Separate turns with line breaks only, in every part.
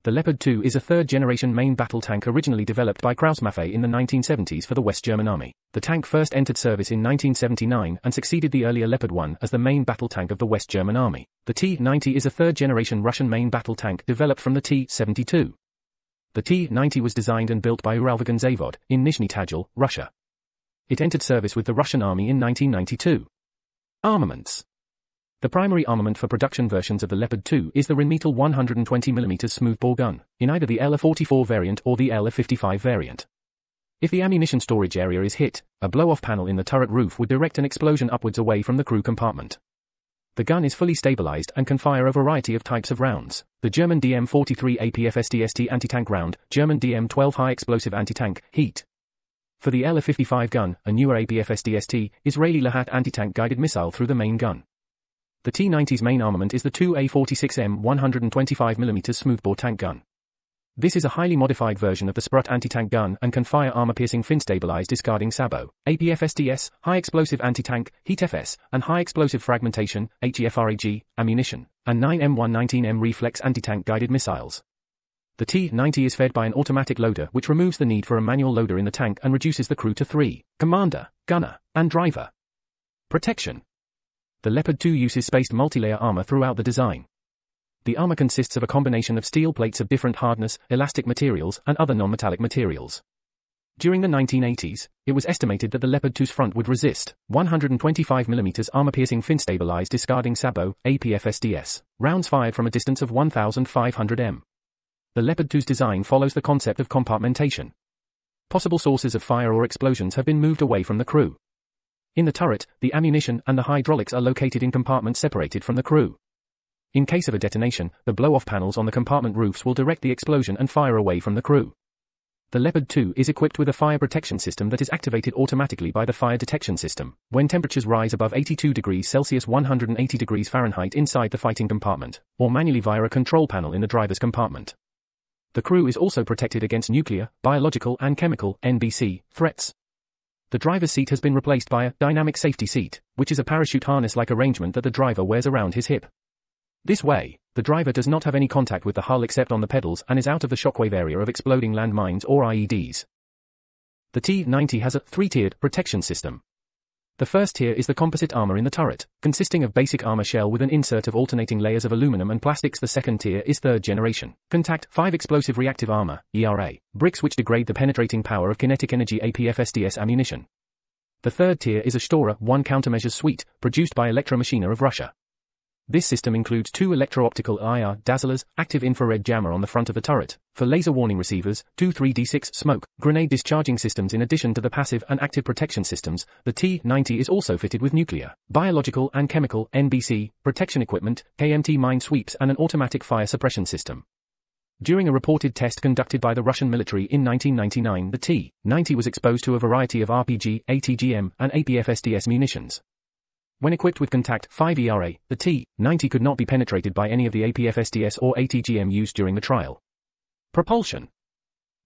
The Leopard 2 is a third-generation main battle tank originally developed by Krauss-Maffei in the 1970s for the West German Army. The tank first entered service in 1979 and succeeded the earlier Leopard 1 as the main battle tank of the West German Army. The T-90 is a third-generation Russian main battle tank developed from the T-72. The T-90 was designed and built by Uralvagon Zavod in Nizhny Tagil, Russia. It entered service with the Russian Army in 1992. Armaments. The primary armament for production versions of the Leopard 2 is the Rheinmetall 120mm smoothbore gun, in either the LR-44 variant or the LR-55 variant. If the ammunition storage area is hit, a blow-off panel in the turret roof would direct an explosion upwards away from the crew compartment. The gun is fully stabilized and can fire a variety of types of rounds: the German DM-43 APFSDST anti-tank round, German DM-12 high-explosive anti-tank, HEAT. For the LR-55 gun, a newer APFSDST, Israeli Leopard anti-tank guided missile through the main gun. The T-90's main armament is the 2A46M 125mm smoothbore tank gun. This is a highly modified version of the Sprut anti-tank gun and can fire armor-piercing fin-stabilized discarding SABO, APFSDS, high-explosive anti-tank, HEAT-FS, and high-explosive fragmentation, HEFRAG, ammunition, and 9M119M reflex anti-tank guided missiles. The T-90 is fed by an automatic loader which removes the need for a manual loader in the tank and reduces the crew to 3, commander, gunner, and driver. Protection. The Leopard 2 uses spaced multi-layer armor throughout the design. The armor consists of a combination of steel plates of different hardness, elastic materials, and other non-metallic materials. During the 1980s, it was estimated that the Leopard 2's front would resist 125mm armor-piercing fin-stabilized discarding SABO, APFSDS, rounds fired from a distance of 1,500 m. The Leopard 2's design follows the concept of compartmentation. Possible sources of fire or explosions have been moved away from the crew. In the turret, the ammunition and the hydraulics are located in compartments separated from the crew. In case of a detonation, the blow-off panels on the compartment roofs will direct the explosion and fire away from the crew. The Leopard 2 is equipped with a fire protection system that is activated automatically by the fire detection system when temperatures rise above 82 degrees Celsius 180 degrees Fahrenheit inside the fighting compartment, or manually via a control panel in the driver's compartment. The crew is also protected against nuclear, biological and chemical (NBC) threats. The driver's seat has been replaced by a dynamic safety seat, which is a parachute harness-like arrangement that the driver wears around his hip. This way, the driver does not have any contact with the hull except on the pedals and is out of the shockwave area of exploding landmines or IEDs. The T-90 has a three-tiered protection system. The first tier is the composite armor in the turret, consisting of basic armor shell with an insert of alternating layers of aluminum and plastics. The second tier is third generation, contact 5 explosive reactive armor, ERA, bricks which degrade the penetrating power of kinetic energy APFSDS ammunition. The third tier is a Stora 1 countermeasures suite, produced by Elektromachina of Russia. This system includes 2 electro-optical IR dazzlers, active infrared jammer on the front of the turret, for laser warning receivers, 2 3D6 smoke, grenade discharging systems. In addition to the passive and active protection systems, the T-90 is also fitted with nuclear, biological and chemical (NBC) protection equipment, KMT mine sweeps and an automatic fire suppression system. During a reported test conducted by the Russian military in 1999, the T-90 was exposed to a variety of RPG, ATGM, and APFSDS munitions. When equipped with contact 5 ERA, the T-90 could not be penetrated by any of the APFSDS or ATGM used during the trial. Propulsion.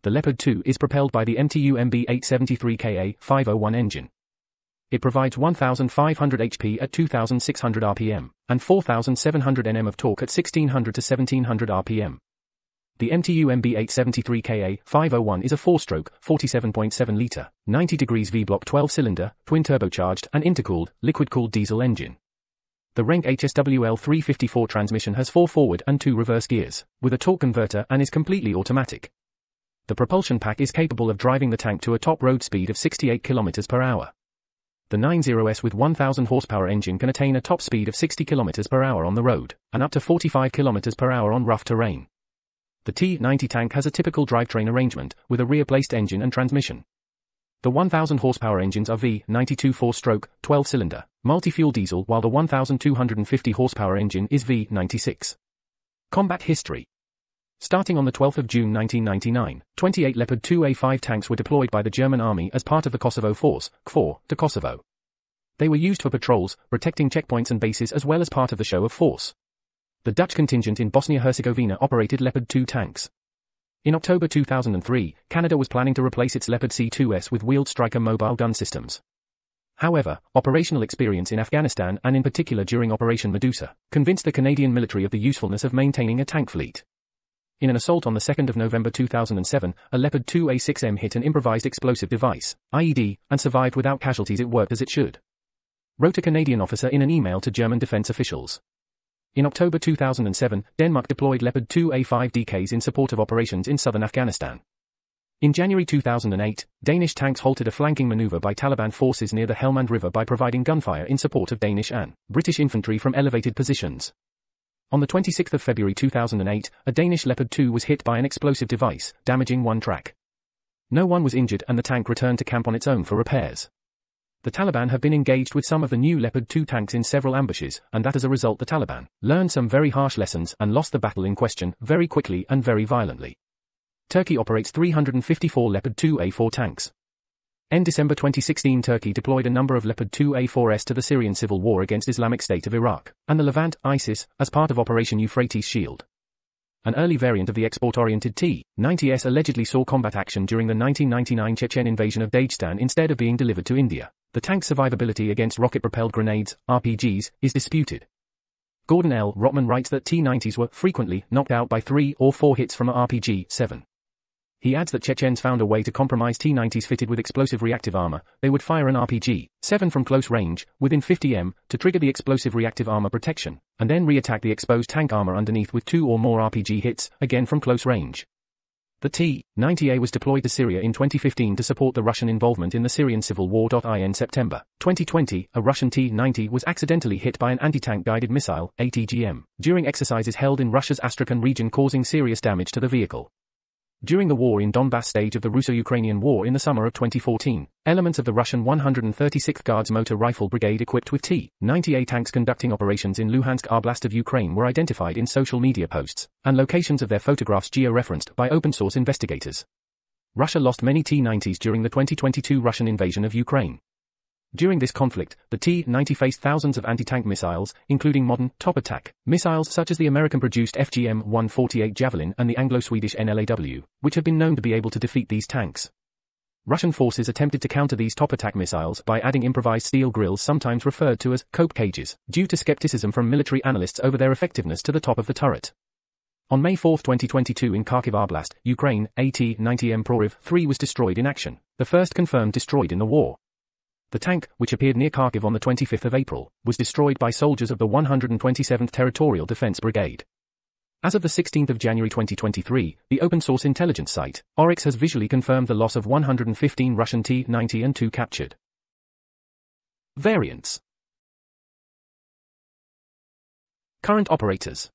The Leopard 2 is propelled by the MTU MB-873KA-501 engine. It provides 1,500 HP at 2,600 RPM, and 4,700 Nm of torque at 1,600 to 1,700 RPM. The MTU MB-873KA-501 is a 4-stroke, 47.7-litre, 90 degrees V-block 12-cylinder, twin-turbocharged and intercooled, liquid-cooled diesel engine. The Renk HSWL 354 transmission has 4 forward and 2 reverse gears, with a torque converter and is completely automatic. The propulsion pack is capable of driving the tank to a top road speed of 68 km per hour. The 90S with 1,000 horsepower engine can attain a top speed of 60 km per hour on the road, and up to 45 km per hour on rough terrain. The T-90 tank has a typical drivetrain arrangement, with a rear-placed engine and transmission. The 1,000 horsepower engines are V92 4-stroke, 12-cylinder, multi-fuel diesel, while the 1,250 horsepower engine is V96. Combat history. Starting on the 12th of June 1999, 28 Leopard 2A5 tanks were deployed by the German Army as part of the Kosovo Force, KFOR, to Kosovo. They were used for patrols, protecting checkpoints and bases as well as part of the show of force. The Dutch contingent in Bosnia-Herzegovina operated Leopard 2 tanks. In October 2003, Canada was planning to replace its Leopard C2S with wheeled Striker mobile gun systems. However, operational experience in Afghanistan and in particular during Operation Medusa, convinced the Canadian military of the usefulness of maintaining a tank fleet. In an assault on the 2nd of November 2007, a Leopard 2A6M hit an improvised explosive device, IED, and survived without casualties. It worked as it should, wrote a Canadian officer in an email to German defense officials. In October 2007, Denmark deployed Leopard 2A5DKs in support of operations in southern Afghanistan. In January 2008, Danish tanks halted a flanking maneuver by Taliban forces near the Helmand River by providing gunfire in support of Danish and British infantry from elevated positions. On the 26th of February 2008, a Danish Leopard 2 was hit by an explosive device, damaging one track. No one was injured and the tank returned to camp on its own for repairs. The Taliban have been engaged with some of the new Leopard 2 tanks in several ambushes, and that as a result the Taliban learned some very harsh lessons and lost the battle in question very quickly and very violently. Turkey operates 354 Leopard 2A4 tanks. In December 2016, Turkey deployed a number of Leopard 2A4s to the Syrian civil war against Islamic State of Iraq and the Levant, ISIS, as part of Operation Euphrates Shield. An early variant of the export-oriented T-90S allegedly saw combat action during the 1999 Chechen invasion of Dagestan instead of being delivered to India. The tank's survivability against rocket-propelled grenades, RPGs, is disputed. Gordon L. Rotman writes that T-90s were frequently knocked out by 3 or 4 hits from a RPG-7. He adds that Chechens found a way to compromise T-90s fitted with explosive reactive armor. They would fire an RPG-7 from close range, within 50 m, to trigger the explosive reactive armor protection, and then re-attack the exposed tank armor underneath with 2 or more RPG hits, again from close range. The T-90A was deployed to Syria in 2015 to support the Russian involvement in the Syrian civil war. In September 2020, a Russian T-90 was accidentally hit by an anti-tank guided missile, ATGM, during exercises held in Russia's Astrakhan region, causing serious damage to the vehicle. During the war in Donbass stage of the Russo-Ukrainian War in the summer of 2014, elements of the Russian 136th Guards Motor Rifle Brigade equipped with T-90A tanks conducting operations in Luhansk Oblast of Ukraine were identified in social media posts, and locations of their photographs geo-referenced by open-source investigators. Russia lost many T-90s during the 2022 Russian invasion of Ukraine. During this conflict, the T-90 faced thousands of anti-tank missiles, including modern, top-attack missiles such as the American-produced FGM-148 Javelin and the Anglo-Swedish NLAW, which have been known to be able to defeat these tanks. Russian forces attempted to counter these top-attack missiles by adding improvised steel grills, sometimes referred to as cope cages, due to skepticism from military analysts over their effectiveness to the top of the turret. On May 4, 2022 in Kharkiv Oblast, Ukraine, a T-90M Prorив-3 was destroyed in action, the first confirmed destroyed in the war. The tank, which appeared near Kharkiv on the 25th of April, was destroyed by soldiers of the 127th Territorial Defense Brigade. As of the 16th of January 2023, the open-source intelligence site, Oryx, has visually confirmed the loss of 115 Russian T-90 and 2 captured. Variants. Current operators.